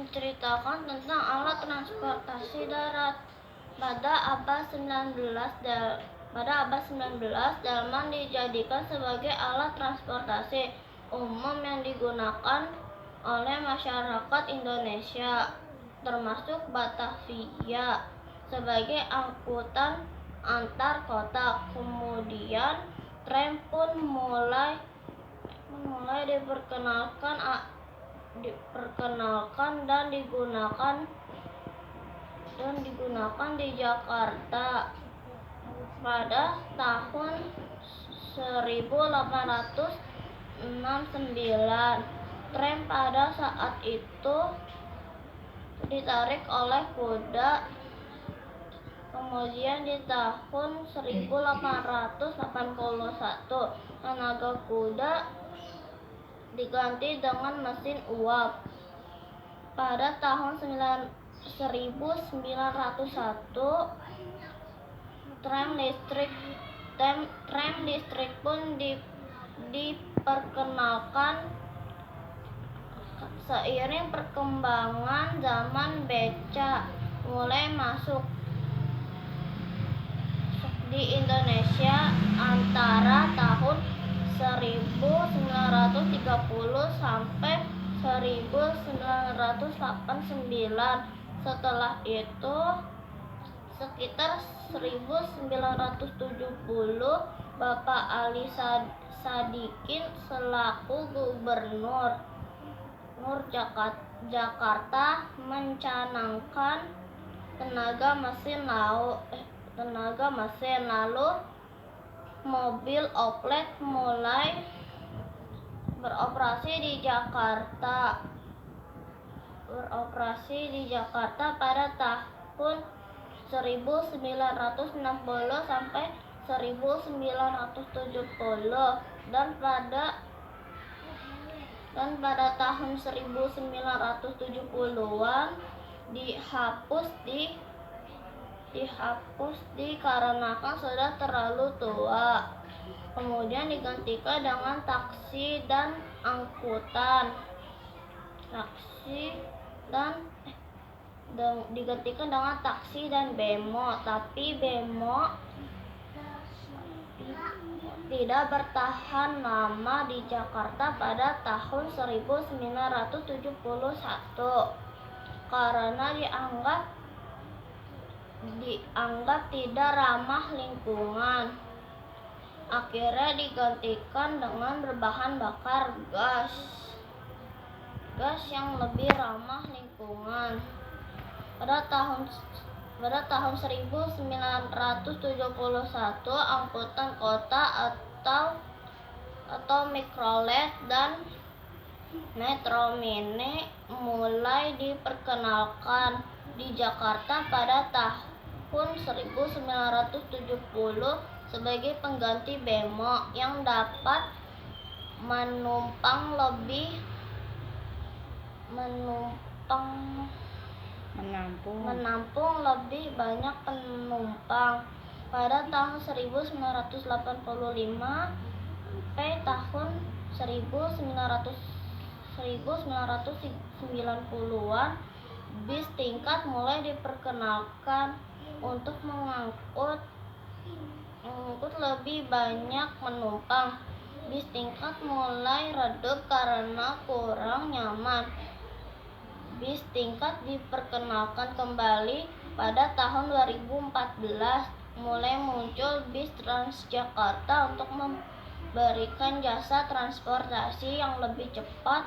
menceritakan tentang alat transportasi darat. Pada abad 19, delman dijadikan sebagai alat transportasi umum yang digunakan oleh masyarakat Indonesia, termasuk Batavia, sebagai angkutan antar kota. Kemudian tram pun mulai diperkenalkan dan digunakan di Jakarta pada tahun 1869. Tram pada saat itu ditarik oleh kuda. Kemudian di tahun 1881 tenaga kuda diganti dengan mesin uap. Pada tahun 1901 tram listrik pun diperkenalkan. Seiring perkembangan zaman, beca mulai masuk di Indonesia antara tahun 1930 sampai 1989. Setelah itu, sekitar 1970, Bapak Ali Sadikin selaku Gubernur Jakarta mencanangkan tenaga mesin. Lalu mobil oplet mulai beroperasi di Jakarta pada tahun 1960 sampai 1970 dan pada tahun 1970-an dihapus dikarenakan sudah terlalu tua. Kemudian digantikan dengan taksi dan bemo, tapi bemo tidak bertahan lama di Jakarta pada tahun 1971 karena dianggap tidak ramah lingkungan. Akhirnya digantikan dengan berbahan bakar gas yang lebih ramah lingkungan. Pada tahun 1971, angkutan kota atau mikrolet dan metro mini mulai diperkenalkan di Jakarta pada tahun 1970 sebagai pengganti bemo yang dapat menampung lebih banyak penumpang. Pada tahun 1985 sampai tahun 1990-an, bis tingkat mulai diperkenalkan untuk mengangkut lebih banyak penumpang. Bis tingkat mulai redup karena kurang nyaman. Bis tingkat diperkenalkan kembali pada tahun 2014. Mulai muncul bis Transjakarta untuk memberikan jasa transportasi yang lebih cepat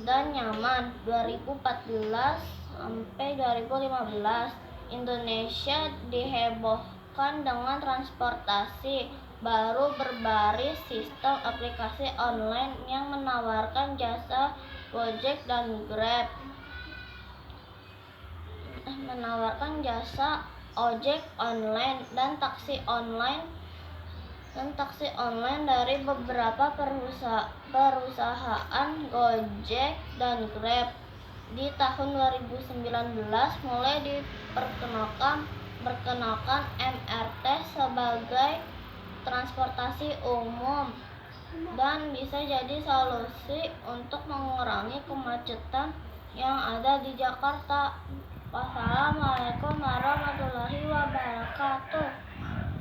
dan nyaman. 2014 sampai 2015, Indonesia dihebohkan dengan transportasi baru berbasis sistem aplikasi online yang menawarkan jasa Gojek dan Grab. Menawarkan jasa ojek online dan taksi online dari beberapa perusahaan Gojek dan Grab. Di tahun 2019 mulai diperkenalkan MRT sebagai transportasi umum dan bisa jadi solusi untuk mengurangi kemacetan yang ada di Jakarta. Wassalamualaikum warahmatullahi